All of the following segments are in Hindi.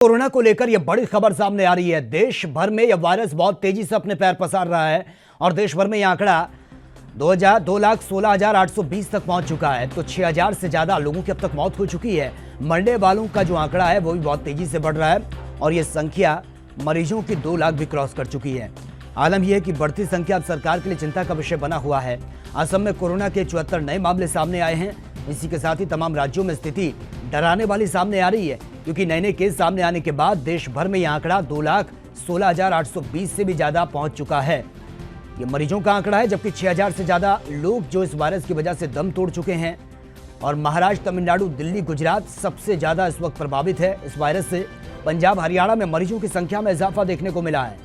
कोरोना को लेकर यह बड़ी खबर सामने आ रही है। देश भर में यह वायरस बहुत तेजी से अपने पैर पसार रहा है और देश भर में यह आंकड़ा 2,16,820 तक पहुंच चुका है। तो 6,000 से ज्यादा लोगों की अब तक मौत हो चुकी है। मरने वालों का जो आंकड़ा है वो भी बहुत तेजी से बढ़ रहा है और यह संख्या मरीजों की 2 लाख भी क्रॉस कर चुकी है। आलम यह है कि बढ़ती संख्या अब सरकार के लिए चिंता का विषय बना हुआ है। असम में कोरोना के 74 नए मामले सामने आए हैं। इसी के साथ ही तमाम राज्यों में स्थिति डराने वाली सामने आ रही है, क्योंकि नए नए केस सामने आने के बाद देश भर में यह आंकड़ा 2,16,820 से भी ज्यादा पहुंच चुका है। ये मरीजों का आंकड़ा है, जबकि 6,000 से ज्यादा लोग जो इस वायरस की वजह से दम तोड़ चुके हैं। और महाराष्ट्र, तमिलनाडु, दिल्ली, गुजरात सबसे ज्यादा इस वक्त प्रभावित है इस वायरस से। पंजाब, हरियाणा में मरीजों की संख्या में इजाफा देखने को मिला है।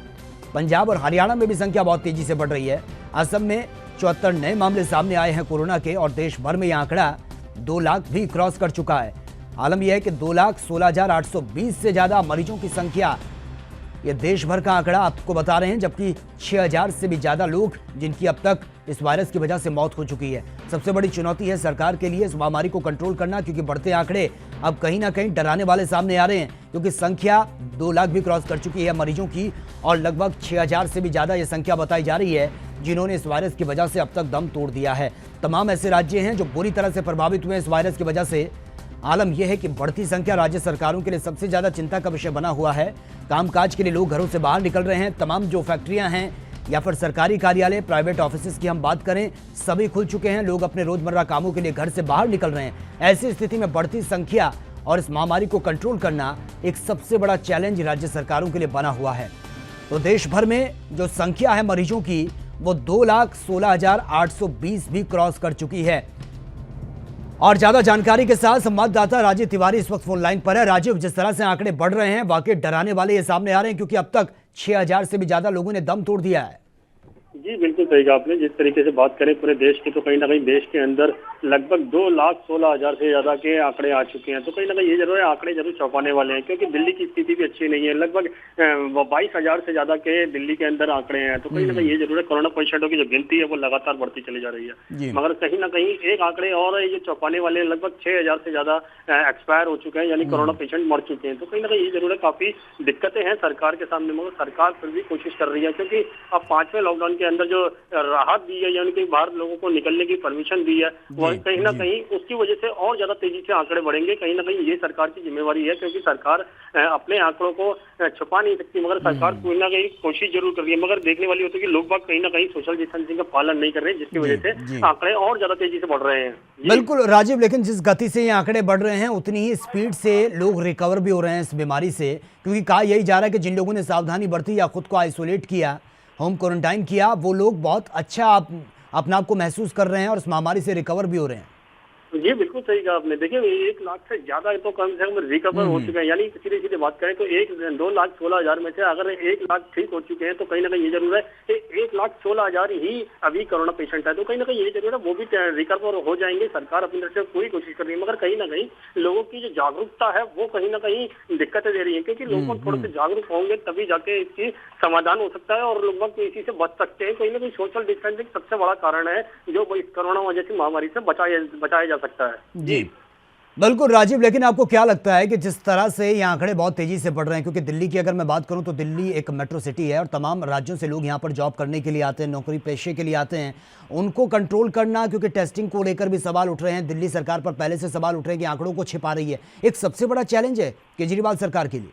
पंजाब और हरियाणा में भी संख्या बहुत तेजी से बढ़ रही है। असम में 74 नए मामले सामने आए हैं कोरोना के और देश भर में यह आंकड़ा 2 लाख भी क्रॉस कर चुका है। आलम यह है कि 2,16,820 से ज्यादा मरीजों की संख्या, ये देश भर का आंकड़ा आपको बता रहे हैं, जबकि 6,000 से भी ज्यादा लोग जिनकी अब तक इस वायरस की वजह से मौत हो चुकी है। सबसे बड़ी चुनौती है सरकार के लिए इस महामारी को कंट्रोल करना, क्योंकि बढ़ते आंकड़े अब कहीं ना कहीं डराने वाले सामने आ रहे हैं, क्योंकि संख्या 2 लाख भी क्रॉस कर चुकी है मरीजों की और लगभग 6,000 से भी ज्यादा ये संख्या बताई जा रही है जिन्होंने इस वायरस की वजह से अब तक दम तोड़ दिया है। तमाम ऐसे राज्य हैं जो बुरी तरह से प्रभावित हुए इस वायरस की वजह से। आलम यह है कि बढ़ती संख्या राज्य सरकारों के लिए सबसे ज्यादा चिंता का विषय बना हुआ है। कामकाज के लिए लोग घरों से बाहर निकल रहे हैं। तमाम जो फैक्ट्रियां हैं या फिर सरकारी कार्यालय, प्राइवेट ऑफिस की हम बात करें, सभी खुल चुके हैं। लोग अपने रोजमर्रा कामों के लिए घर से बाहर निकल रहे हैं। ऐसी स्थिति में बढ़ती संख्या और इस महामारी को कंट्रोल करना एक सबसे बड़ा चैलेंज राज्य सरकारों के लिए बना हुआ है। तो देश भर में जो संख्या है मरीजों की वो 2,16,820 भी क्रॉस कर चुकी है। और ज्यादा जानकारी के साथ संवाददाता राजीव तिवारी इस वक्त फोन लाइन पर है। राजीव, जिस तरह से आंकड़े बढ़ रहे हैं वाकई डराने वाले ये सामने आ रहे हैं, क्योंकि अब तक 6,000 से भी ज्यादा लोगों ने दम तोड़ दिया है। जी बिल्कुल सही कहा आपने। जिस तरीके से बात करें पूरे देश की, तो कहीं ना कहीं देश के अंदर लगभग 2,16,000 से ज्यादा के आंकड़े आ चुके हैं। तो कहीं ना कहीं ये जरूर है, आंकड़े जरूर चौंकाने वाले हैं, क्योंकि दिल्ली की स्थिति भी अच्छी नहीं है। लगभग 22,000 से ज्यादा के दिल्ली के अंदर आंकड़े हैं। तो कहीं ना कहीं ये जरूर है, कोरोना पेशेंटों की जो गिनती है वो लगातार बढ़ती चली जा रही है। मगर कहीं ना कहीं एक आंकड़े और ये चौंकाने वाले हैं, लगभग 6,000 से ज्यादा एक्सपायर हो चुके हैं, यानी कोरोना पेशेंट मर चुके हैं। तो कहीं ना कहीं ये जरूर है, काफी दिक्कतें हैं सरकार के सामने, मगर सरकार फिर भी कोशिश कर रही है, क्योंकि अब 5वें लॉकडाउन के अंदर जो राहत दी है, यानी कि बाहर लोगों को निकलने की परमिशन दी है, वो कहीं ना कहीं उसकी वजह से और ज्यादा तेजी से आंकड़े बढ़ेंगे। कहीं ना कहीं ये सरकार की जिम्मेवारी है, क्योंकि सरकार अपने आंकड़ों को छुपा नहीं सकती, मगर सरकार कोई ना कहीं कोशिश जरूर कर रही है। मगर देखने वाली होती है कि लोग बाग कहीं ना कहीं सोशल डिस्टेंसिंग का पालन नहीं कर रहे, जिसकी वजह से आंकड़े और ज्यादा तेजी से बढ़ रहे हैं। बिल्कुल राजीव, लेकिन जिस गति से ये आंकड़े बढ़ रहे हैं उतनी ही स्पीड से लोग रिकवर भी हो रहे हैं इस बीमारी से, क्योंकि कहा यही जा रहा है कि जिन लोगों ने सावधानी बरती या खुद को आइसोलेट किया, होम क्वारंटाइन किया, वो लोग बहुत अच्छा अपना आप को महसूस कर रहे हैं और इस महामारी से रिकवर भी हो रहे हैं। जी बिल्कुल सही कहा आपने। देखिए 1 लाख से ज्यादा तो कम से कम रिकवर हो चुके हैं, यानी सीधे सीधे बात करें तो 2,16,000 में से अगर 1 लाख ठीक हो चुके हैं, तो कहीं ना कहीं ये जरूर है कि 1,16,000 ही अभी कोरोना पेशेंट है। तो कहीं ना कहीं ये जरूर है वो भी रिकवर हो जाएंगे। सरकार अपनी तरफ से पूरी कोशिश कर रही है, मगर कहीं ना कहीं लोगों की जो जागरूकता है वो कहीं ना कहीं दिक्कतें दे रही है, क्योंकि लोग थोड़े से जागरूक होंगे तभी जाके इसकी समाधान हो सकता है और लोग इसी से बच सकते हैं। कहीं ना कहीं सोशल डिस्टेंसिंग सबसे बड़ा कारण है जो इस कोरोना जैसी महामारी से बचाया जा सकता है। जी बिल्कुल राजीव, लेकिन आपको क्या लगता है कि जिस तरह से ये आंकड़े बहुत तेजी से बढ़ रहे हैं, क्योंकि दिल्ली की अगर मैं बात करूं तो दिल्ली एक मेट्रो सिटी है और तमाम राज्यों से लोग यहां पर जॉब करने के लिए आते हैं, नौकरी पेशे के लिए आते हैं, उनको कंट्रोल करना, क्योंकि टेस्टिंग को लेकर भी सवाल उठ रहे हैं, दिल्ली सरकार पर पहले से सवाल उठ रहे हैं कि आंकड़ों को छिपा रही है, एक सबसे बड़ा चैलेंज है केजरीवाल सरकार के लिए।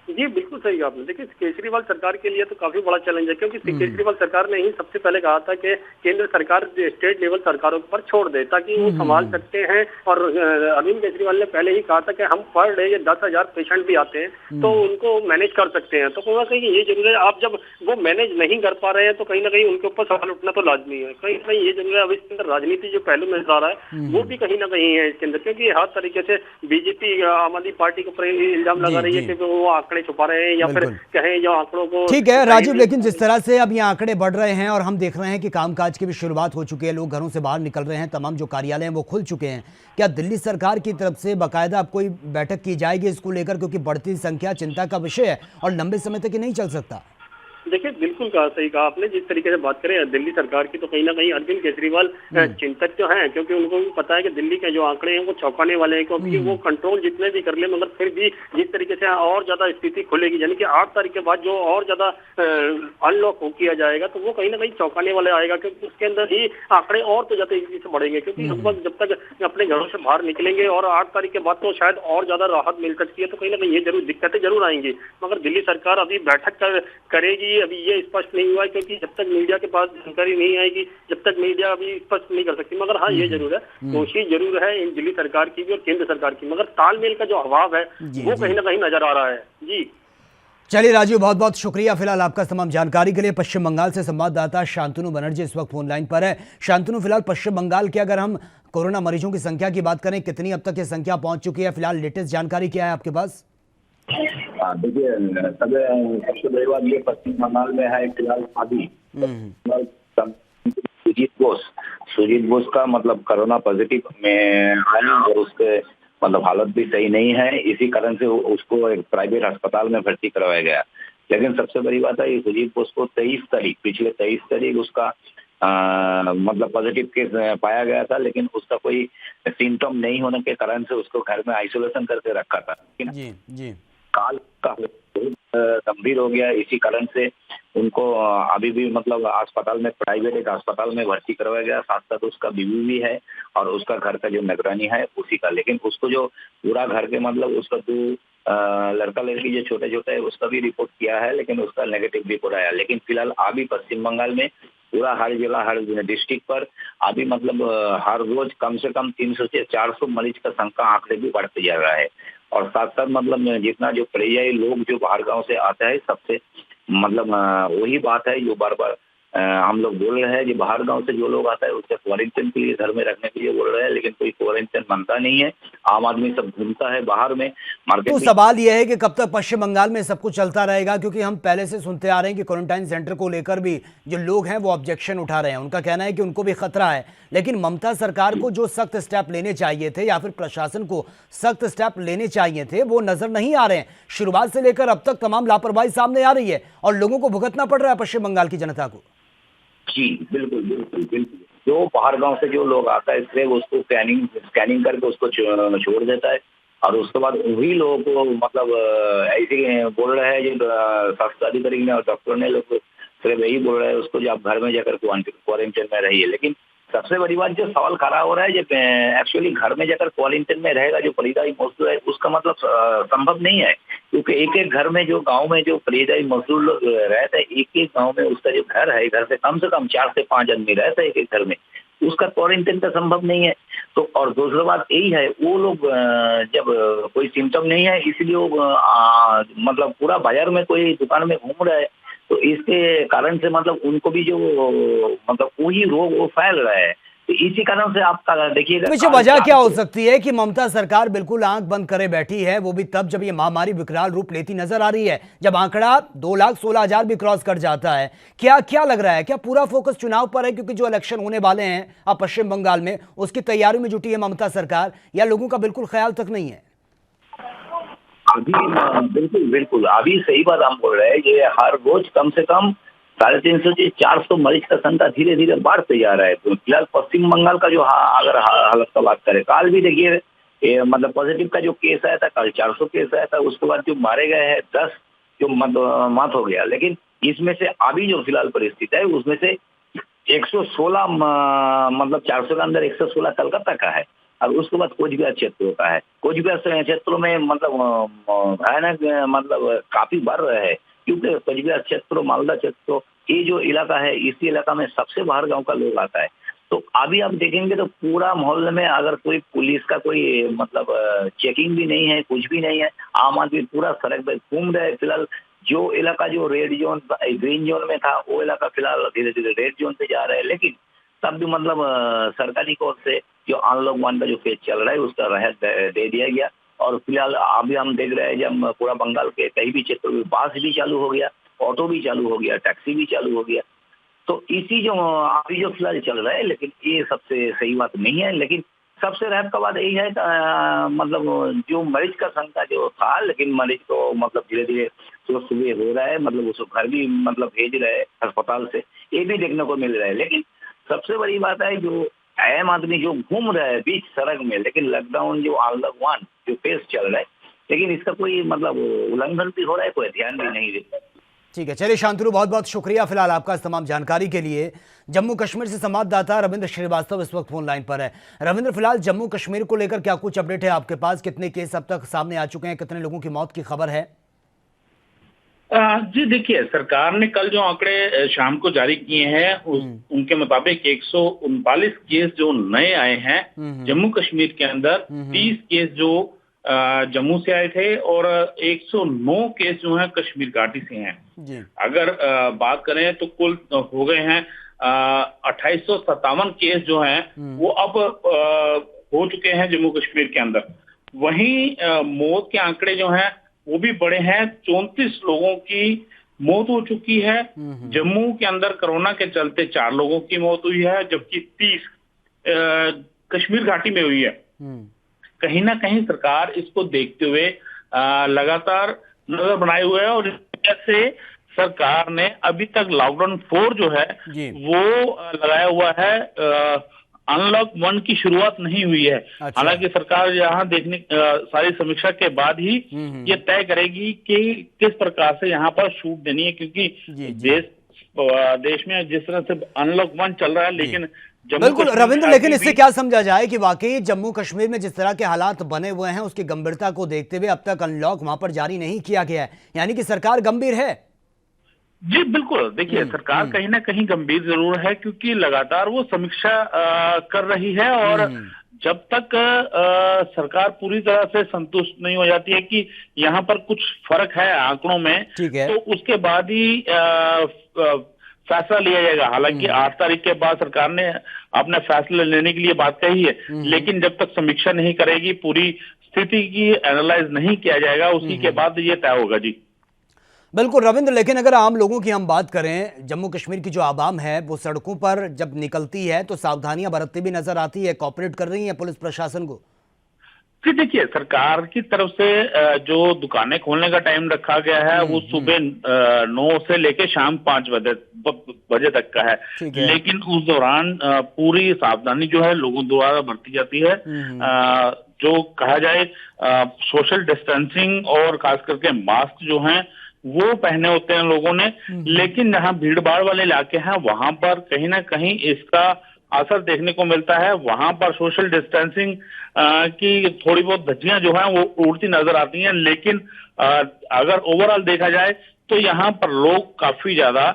जी बिल्कुल सही आपने। देखिए केजरीवाल सरकार के लिए तो काफी बड़ा चैलेंज है, क्योंकि केजरीवाल सरकार ने ही सबसे पहले कहा था कि केंद्र सरकार स्टेट लेवल सरकारों पर छोड़ दे ताकि वो संभाल सकते हैं। और अरविंद केजरीवाल ने पहले ही कहा था कि हम पर डे 10,000 पेशेंट भी आते हैं तो उनको मैनेज कर सकते हैं। तो कहीं ना कहीं ये जरूर है, आप जब वो मैनेज नहीं कर पा रहे हैं तो कहीं ना कहीं उनके ऊपर सवाल उठना तो लाजमी है। कहीं ना कहीं ये जरूर है, अब इसके अंदर राजनीति जो पहलू नजर आ रहा है वो भी कहीं ना कहीं है इसके अंदर, क्योंकि हर तरीके से बीजेपी आम आदमी पार्टी के ऊपर इल्जाम लगा रही है कि वो आंकड़े छुपा रहे हैं या फिर कहें या आंकड़ों को। ठीक है राजीव, लेकिन जिस तरह से अब ये आंकड़े बढ़ रहे हैं और हम देख रहे हैं कि कामकाज की भी शुरुआत हो चुकी है, लोग घरों से बाहर निकल रहे हैं, तमाम जो कार्यालय हैं वो खुल चुके हैं, क्या दिल्ली सरकार की तरफ से बाकायदा अब कोई बैठक की जाएगी इसको लेकर, क्योंकि बढ़ती संख्या चिंता का विषय है और लंबे समय तक ये नहीं चल सकता? देखिए बिल्कुल कहा, सही कहा आपने। जिस तरीके से बात करें दिल्ली सरकार की, तो कहीं ना कहीं अरविंद केजरीवाल चिंतक तो हैं, क्योंकि उनको भी पता है कि दिल्ली के जो आंकड़े हैं वो चौंकाने वाले हैं, क्योंकि वो कंट्रोल जितने भी कर ले, मगर फिर भी जिस तरीके से और ज्यादा स्थिति खुलेगी, यानी कि 8 तारीख के बाद जो और ज्यादा अनलॉक हो किया जाएगा, तो वो कहीं ना कहीं चौंकाने वाले आएगा, क्योंकि उसके अंदर ही आंकड़े और तो ज्यादा तेजी से बढ़ेंगे। क्योंकि लगभग जब तक अपने घरों से बाहर निकलेंगे और 8 तारीख के बाद तो शायद और ज्यादा राहत मिल सकती है, तो कहीं ना कहीं ये जरूर दिक्कतें जरूर आएंगी। मगर दिल्ली सरकार अभी बैठक करेगी, अभी ये स्पष्ट नहीं हुआ है, क्योंकि जब तक मीडिया के पास जानकारी नहीं आएगी, जब तक मीडिया अभी स्पष्ट नहीं कर सकती। मगर हाँ, ये जरूर है, कोशिश जरूर है इन दिल्ली सरकार की भी और केंद्र सरकार की, मगर तालमेल का जो अभाव है वो कहीं ना कहीं नजर आ रहा है। जी चलिए राजीव, बहुत बहुत शुक्रिया फिलहाल आपका तमाम जानकारी के लिए। पश्चिम बंगाल से संवाददाता शांतनु बनर्जी इस वक्त फोन लाइन पर है। शांतनु, फिलहाल पश्चिम बंगाल के अगर हम कोरोना मरीजों की संख्या की बात करें, कितनी अब तक ये संख्या पहुंच चुकी है? फिलहाल लेटेस्ट जानकारी क्या है आपके पास? देखिए, सबसे बड़ी बात ये पश्चिम बंगाल में है फिलहाल अभी सुजीत बोस का मतलब कोरोना पॉजिटिव में आया और उसके मतलब हालत भी सही नहीं है। इसी कारण से उसको एक प्राइवेट अस्पताल में भर्ती करवाया गया। लेकिन सबसे बड़ी बात है, सुजीत बोस को पिछले 23 तारीख उसका मतलब पॉजिटिव केस पाया गया था, लेकिन उसका कोई सिम्टम नहीं होने के कारण से उसको घर में आइसोलेशन करके रखा था। जी जी काल का गंभीर हो गया, इसी कारण से उनको अभी भी मतलब अस्पताल में, प्राइवेट एक अस्पताल में भर्ती करवाया गया। साथ साथ उसका बीवी भी है और उसका घर का जो निगरानी है उसी का। लेकिन उसको जो पूरा घर के मतलब उसका 2 लड़का लड़की जो छोटे छोटे है उसका भी रिपोर्ट किया है, लेकिन उसका नेगेटिव रिपोर्ट आया। लेकिन फिलहाल अभी पश्चिम बंगाल में पूरा हर जिला, हर डिस्ट्रिक्ट पर अभी मतलब हर रोज कम से कम 300 से 400 मरीज का संख्या आंकड़े भी बढ़ते जा रहा है। और साथ साथ मतलब जितना जो पर्यायी लोग जो बाहर गांव से आता है, सबसे मतलब वही बात है जो बार बार हम लोग बोल रहे हैं कि बाहर गांव से जो लोग आता है उससे क्वारंटाइन के लिए, घर में रखने के लिए बोल रहे हैं, लेकिन कोई क्वारंटाइन बनता नहीं है। आम आदमी सब घूमता है बाहर में, मार्केट तो में। सवाल यह है कि कब तक पश्चिम बंगाल में सब कुछ चलता रहेगा? क्योंकि हम पहले से सुनते आ रहे हैं कि क्वारंटाइन सेंटर को लेकर भी जो लोग हैं वो ऑब्जेक्शन उठा रहे हैं। उनका कहना है कि उनको भी खतरा है, लेकिन ममता सरकार को जो सख्त स्टेप लेने चाहिए थे या फिर प्रशासन को सख्त स्टेप लेने चाहिए थे वो नजर नहीं आ रहे हैं। शुरुआत से लेकर अब तक तमाम लापरवाही सामने आ रही है और लोगों को भुगतना पड़ रहा है, पश्चिम बंगाल की जनता को। जी बिल्कुल बिल्कुल बिल्कुल। जो बाहर गांव से जो लोग आता है इसलिए उसको स्कैनिंग करके उसको छोड़ देता है, और उसके बाद वही लोगों को मतलब ऐसे बोल रहे हैं जो स्वास्थ्य अधिकारी ने और डॉक्टर ने लोग सिर्फ यही बोल रहे हैं उसको जो आप घर में जाकर क्वारंटाइन में रहिए। लेकिन सबसे बड़ी बात जो सवाल खड़ा हो रहा है, जब एक्चुअली घर में जाकर क्वारंटाइन में रहेगा जो परिवारी मजदूर है, उसका मतलब संभव नहीं है। क्योंकि एक एक घर में जो गांव में जो परिवारी मजदूर लोग रहते हैं, एक एक गांव में उसका जो घर है, घर से कम 4 से 5 आदमी रहता है एक एक घर में, उसका क्वारंटाइन का संभव नहीं है। तो और दूसरी बात यही है, वो लोग जब कोई सिम्टम नहीं है इसलिए वो मतलब पूरा बाजार में कोई दुकान में घूम रहा है, तो इसके कारण से मतलब उनको भी जो मतलब वही रोग वो फैल रहा है। तो इसी कारण से आप देखिएगा पीछे वजह क्या हो सकती है कि ममता सरकार बिल्कुल आंख बंद करे बैठी है, वो भी तब जब ये महामारी विकराल रूप लेती नजर आ रही है, जब आंकड़ा 2,16,000 भी क्रॉस कर जाता है। क्या लग रहा है, क्या पूरा फोकस चुनाव पर है? क्योंकि जो इलेक्शन होने वाले हैं अब पश्चिम बंगाल में, उसकी तैयारी में जुटी है ममता सरकार, या लोगों का बिल्कुल ख्याल तक नहीं है? अभी बिल्कुल बिल्कुल अभी सही बात हम बोल रहे हैं। ये हर रोज कम से कम 350 से 400 मरीज का संख्या धीरे धीरे बढ़ते जा रहा है। तो फिलहाल पश्चिम बंगाल का जो अगर हालत का बात करें, काल भी देखिए मतलब पॉजिटिव का जो केस आया था, कल 400 केस आया था। उसके बाद जो मारे गए हैं 10 जो मौत हो गया। लेकिन इसमें से अभी जो फिलहाल परिस्थिति है उसमें से 116 मतलब 400 के अंदर 116 कलकत्ता का है, और उसके बाद कोचबिहार क्षेत्रों का है। कोचबिहार क्षेत्रों में मतलब भयानक मतलब काफी बढ़ रहा है, क्योंकि कोचबिहार क्षेत्र, मालदा क्षेत्र, ये जो इलाका है, इसी इलाका में सबसे बाहर गांव का लोग आता है। तो अभी आप देखेंगे तो पूरा मोहल्ले में अगर कोई पुलिस का कोई मतलब चेकिंग भी नहीं है, कुछ भी नहीं है, आम आदमी पूरा सड़क पर घूम रहे हैं। फिलहाल जो इलाका जो रेड जोन, ग्रीन जोन में था, वो इलाका फिलहाल धीरे धीरे रेड जोन पे जा रहा है। लेकिन तब भी मतलब सरकारी ओर से जो अनलॉक 1 का जो फेज चल रहा है उसका राहत दे दिया गया। और फिलहाल अभी हम देख रहे हैं जब पूरा बंगाल के कई भी क्षेत्रों में बस भी चालू हो गया, ऑटो भी चालू हो गया, टैक्सी भी चालू हो गया। तो इसी जो अभी जो फिलहाल चल रहा है, लेकिन ये सबसे सही बात नहीं है। लेकिन सबसे राहत का बात यही है मतलब जो मरीज का संख्या जो था, लेकिन मरीज को मतलब धीरे धीरे स्वस्थ भी हो रहा है, मतलब उसको घर भी मतलब भेज रहे हैं अस्पताल से, ये भी देखने को मिल रहा है। लेकिन सबसे बड़ी बात है, जो आम आदमी जो घूम रहा है बीच सड़क में, लेकिन लॉकडाउन जो अनलॉक 1 जो फेज चल रहा है, लेकिन इसका कोई मतलब उल्लंघन भी हो रहा है, कोई ध्यान भी नहीं दे। ठीक है, चलिए शांतनु, बहुत बहुत शुक्रिया फिलहाल आपका इस तमाम जानकारी के लिए। जम्मू कश्मीर से संवाददाता रविंद्र श्रीवास्तव इस वक्त फोन लाइन पर है। रविंद्र, फिलहाल जम्मू कश्मीर को लेकर क्या कुछ अपडेट है आपके पास? कितने केस अब तक सामने आ चुके हैं? कितने लोगों की मौत की खबर है? जी देखिए, सरकार ने कल जो आंकड़े शाम को जारी किए हैं उनके मुताबिक 139 केस जो नए आए हैं जम्मू कश्मीर के अंदर, 30 केस जो जम्मू से आए थे और 109 केस जो हैं कश्मीर घाटी से हैं। जी। अगर बात करें तो कुल हो गए हैं 2857 केस जो हैं वो अब हो चुके हैं जम्मू कश्मीर के अंदर। वहीं मौत के आंकड़े जो हैं वो भी बड़े हैं, 34 लोगों की मौत हो चुकी है। जम्मू के अंदर कोरोना के चलते 4 लोगों की मौत हुई है, जबकि 30 कश्मीर घाटी में हुई है। कहीं ना कहीं सरकार इसको देखते हुए लगातार नजर बनाए हुए है और इस वजह से सरकार ने अभी तक लॉकडाउन 4 जो है वो लगाया हुआ है। अनलॉक 1 की शुरुआत नहीं हुई है। अच्छा। हालांकि सरकार यहाँ देखने सारी समीक्षा के बाद ही ये तय करेगी कि किस प्रकार से यहाँ पर छूट देनी है, क्योंकि देश में जिस तरह से अनलॉक 1 चल रहा है, लेकिन बिल्कुल रविंद्र, लेकिन इससे क्या समझा जाए कि वाकई जम्मू कश्मीर में जिस तरह के हालात बने हुए हैं उसकी गंभीरता को देखते हुए अब तक अनलॉक वहां पर जारी नहीं किया गया है, यानी कि सरकार गंभीर है? जी बिल्कुल, देखिए सरकार कहीं ना कहीं गंभीर जरूर है, क्योंकि लगातार वो समीक्षा कर रही है और जब तक सरकार पूरी तरह से संतुष्ट नहीं हो जाती है कि यहाँ पर कुछ फर्क है आंकड़ों में, तो उसके बाद ही फैसला लिया जाएगा। हालांकि 8 तारीख के बाद सरकार ने अपने फैसले लेने के लिए बात कही है, लेकिन जब तक समीक्षा नहीं करेगी, पूरी स्थिति की एनालाइज नहीं किया जाएगा, उसी के बाद ये तय होगा। जी बिल्कुल रविंद्र, लेकिन अगर आम लोगों की हम बात करें, जम्मू कश्मीर की जो आवाम है वो सड़कों पर जब निकलती है तो सावधानियां बरतती भी नजर आती है, कॉपरेट कर रही है पुलिस प्रशासन को? जी देखिए, सरकार की तरफ से जो दुकानें खोलने का टाइम रखा गया है वो सुबह 9 से लेकर शाम 5 बजे तक का है, लेकिन उस दौरान पूरी सावधानी जो है लोगों द्वारा बरती जाती है। जो कहा जाए सोशल डिस्टेंसिंग और खास करके मास्क जो हैं वो पहने होते हैं लोगों ने, लेकिन जहां भीड़ भाड़ वाले इलाके हैं वहां पर कहीं ना कहीं इसका असर देखने को मिलता है। वहां पर सोशल डिस्टेंसिंग की थोड़ी बहुत धज्जियां जो हैं वो उड़ती नजर आती हैं, लेकिन अगर ओवरऑल देखा जाए तो यहाँ पर लोग काफी ज्यादा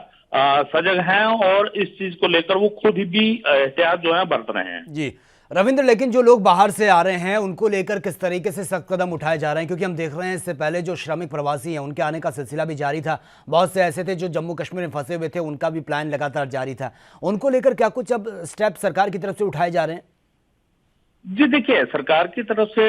सजग हैं और इस चीज को लेकर वो खुद भी एहतियात जो है बरत रहे हैं। जी रविंद्र, लेकिन जो लोग बाहर से आ रहे हैं उनको लेकर किस तरीके से सख्त कदम उठाए जा रहे हैं? क्योंकि हम देख रहे हैं इससे पहले जो श्रमिक प्रवासी हैं उनके आने का सिलसिला भी जारी था, बहुत से ऐसे थे जो जम्मू कश्मीर में फंसे हुए थे, उनका भी प्लान लगातार जारी था। उनको लेकर क्या कुछ अब स्टेप सरकार की तरफ से उठाए जा रहे हैं? जी देखिए, सरकार की तरफ से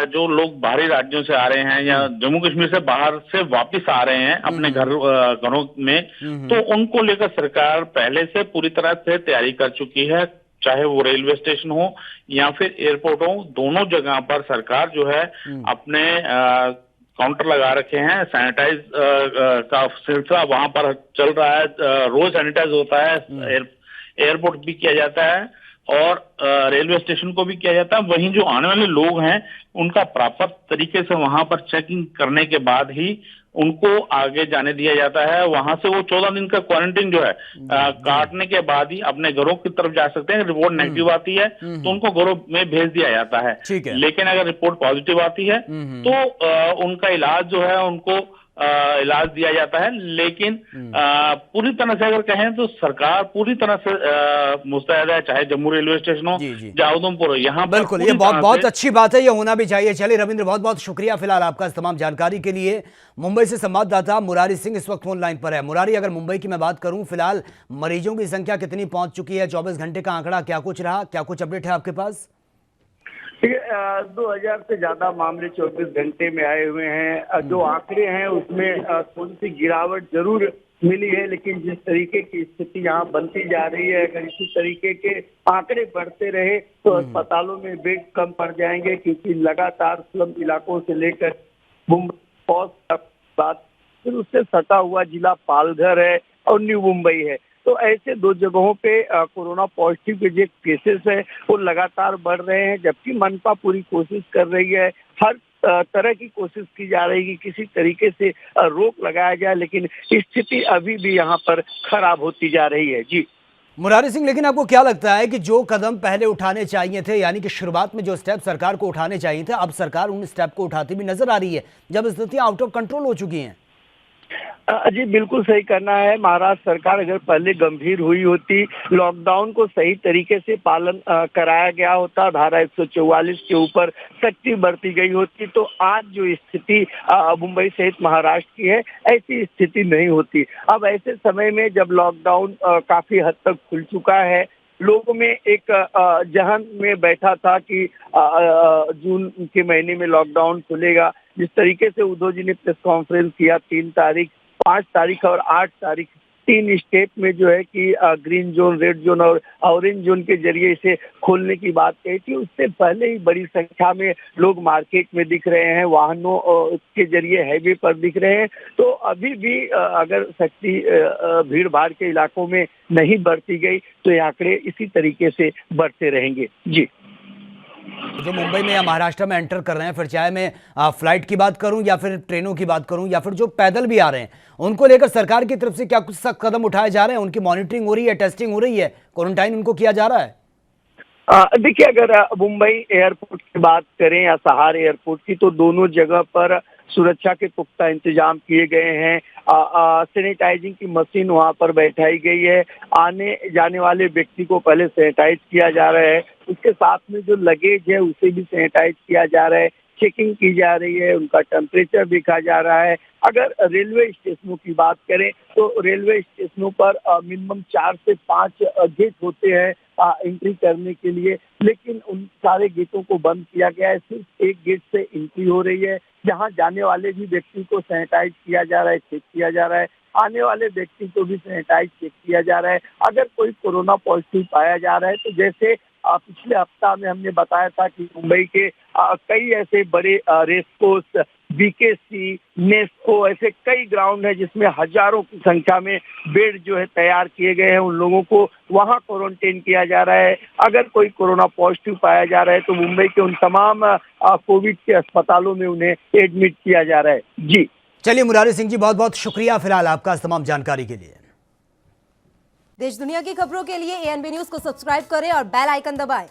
जो लोग बाहरी राज्यों से आ रहे हैं या जम्मू कश्मीर से बाहर से वापस आ रहे हैं अपने घरों में, तो उनको लेकर सरकार पहले से पूरी तरह से तैयारी कर चुकी है। चाहे वो रेलवे स्टेशन हो या फिर एयरपोर्ट हो, दोनों जगह पर सरकार जो है अपने काउंटर लगा रखे हैं। सैनिटाइज का सिलसिला वहां पर चल रहा है, रोज सैनिटाइज होता है, एयरपोर्ट भी किया जाता है और रेलवे स्टेशन को भी किया जाता है। वहीं जो आने वाले लोग हैं उनका प्रॉपर तरीके से वहां पर चेकिंग करने के बाद ही उनको आगे जाने दिया जाता है। वहां से वो 14 दिन का क्वारंटीन जो है काटने के बाद ही अपने घरों की तरफ जा सकते हैं। रिपोर्ट नेगेटिव आती है तो उनको घरों में भेज दिया जाता है, लेकिन अगर रिपोर्ट पॉजिटिव आती है तो उनका इलाज जो है उनको इलाज दिया जाता है। लेकिन पूरी तरह से अगर कहें तो सरकार पूरी तरह से मुस्तैद है, चाहे जम्मू रेलवे स्टेशन हो या उधमपुर हो। यहाँ बिल्कुल, ये बहुत अच्छी बात है, ये होना भी चाहिए। चलिए रविंद्र, बहुत बहुत शुक्रिया फिलहाल आपका इस तमाम जानकारी के लिए। मुंबई से संवाददाता मुरारी सिंह इस वक्त फोन लाइन पर है। मुरारी, अगर मुंबई की मैं बात करूं, फिलहाल मरीजों की संख्या कितनी पहुंच चुकी है? 24 घंटे का आंकड़ा क्या कुछ रहा, क्या कुछ अपडेट है आपके पास? 2000 से ज्यादा मामले 24 घंटे में आए हुए हैं। जो आंकड़े हैं उसमें थोड़ी सी गिरावट जरूर मिली है, लेकिन जिस तरीके की स्थिति यहाँ बनती जा रही है, अगर इसी तरीके के आंकड़े बढ़ते रहे तो अस्पतालों में बेड कम पड़ जाएंगे, क्योंकि लगातार स्लम इलाकों से लेकर मुंबई तक बात फिर उससे सटा हुआ जिला पालघर है और न्यू मुंबई है। तो ऐसे 2 जगहों पे कोरोना पॉजिटिव के जो केसेस है वो लगातार बढ़ रहे हैं, जबकि मनपा पूरी कोशिश कर रही है, हर तरह की कोशिश की जा रही है कि किसी तरीके से रोक लगाया जाए, लेकिन स्थिति अभी भी यहाँ पर खराब होती जा रही है। जी मुरारी सिंह, लेकिन आपको क्या लगता है कि जो कदम पहले उठाने चाहिए थे, यानी कि शुरुआत में जो स्टेप सरकार को उठाने चाहिए थे, अब सरकार उन स्टेप को उठाती भी नजर आ रही है जब स्थितियां आउट ऑफ कंट्रोल हो चुकी हैं? जी बिल्कुल सही करना है। महाराष्ट्र सरकार अगर पहले गंभीर हुई होती, लॉकडाउन को सही तरीके से पालन कराया गया होता, धारा 144 के ऊपर सख्ती बरती गई होती, तो आज जो स्थिति मुंबई सहित महाराष्ट्र की है, ऐसी स्थिति नहीं होती। अब ऐसे समय में जब लॉकडाउन काफी हद तक खुल चुका है, लोगों में एक जहन में बैठा था कि जून के महीने में लॉकडाउन खुलेगा। जिस तरीके से उद्धव जी ने प्रेस कॉन्फ्रेंस किया 3 तारीख, 5 तारीख और 8 तारीख, 3 स्टेट में जो है कि ग्रीन जोन, रेड जोन और ऑरेंज जोन के जरिए इसे खोलने की बात कही थी। उससे पहले ही बड़ी संख्या में लोग मार्केट में दिख रहे हैं, वाहनों के जरिए हाईवे पर दिख रहे हैं। तो अभी भी अगर सख्ती भीड़ भाड़ के इलाकों में नहीं बढ़ती गई तो ये आंकड़े इसी तरीके से बढ़ते रहेंगे। जी जो मुंबई में या महाराष्ट्र में एंटर कर रहे हैं, फिर चाहे मैं फ्लाइट की बात करूं या फिर ट्रेनों की बात करूं या फिर जो पैदल भी आ रहे हैं, उनको लेकर सरकार की तरफ से क्या कुछ सख्त कदम उठाए जा रहे हैं? उनकी मॉनिटरिंग हो रही है, टेस्टिंग हो रही है, क्वारंटाइन उनको किया जा रहा है? देखिए, अगर मुंबई एयरपोर्ट की बात करें या सहार एयरपोर्ट की, तो दोनों जगह पर सुरक्षा के पुख्ता इंतजाम किए गए हैं। सैनिटाइजिंग की मशीन वहां पर बैठाई गई है। आने जाने वाले व्यक्ति को पहले सैनिटाइज किया जा रहा है, उसके साथ में जो लगेज है उसे भी सैनिटाइज किया जा रहा है, चेकिंग की जा रही है, उनका टेम्परेचर देखा जा रहा है। अगर रेलवे स्टेशनों की बात करें तो रेलवे स्टेशनों पर मिनिमम 4 से 5 गेट होते हैं एंट्री करने के लिए, लेकिन उन सारे गेटों को बंद किया गया है। सिर्फ एक गेट से एंट्री हो रही है, जहां जाने वाले भी व्यक्ति को सैनिटाइज किया जा रहा है, चेक किया जा रहा है। आने वाले व्यक्ति को भी सैनिटाइज चेक किया जा रहा है। अगर कोई कोरोना पॉजिटिव पाया जा रहा है तो जैसे पिछले हफ्ता में हमने बताया था कि मुंबई के कई ऐसे बड़े रेसकोर्स, बीकेसी, नेस्को, ऐसे कई ग्राउंड है जिसमें हजारों की संख्या में बेड जो है तैयार किए गए हैं। उन लोगों को वहां क्वारंटाइन किया जा रहा है। अगर कोई कोरोना पॉजिटिव पाया जा रहा है तो मुंबई के उन तमाम कोविड के अस्पतालों में उन्हें एडमिट किया जा रहा है। जी चलिए मुरारी सिंह जी, बहुत बहुत शुक्रिया फिलहाल आपका इस तमाम जानकारी के लिए। देश दुनिया की खबरों के लिए एएनबी न्यूज को सब्सक्राइब करें और बेल आइकन दबाएं।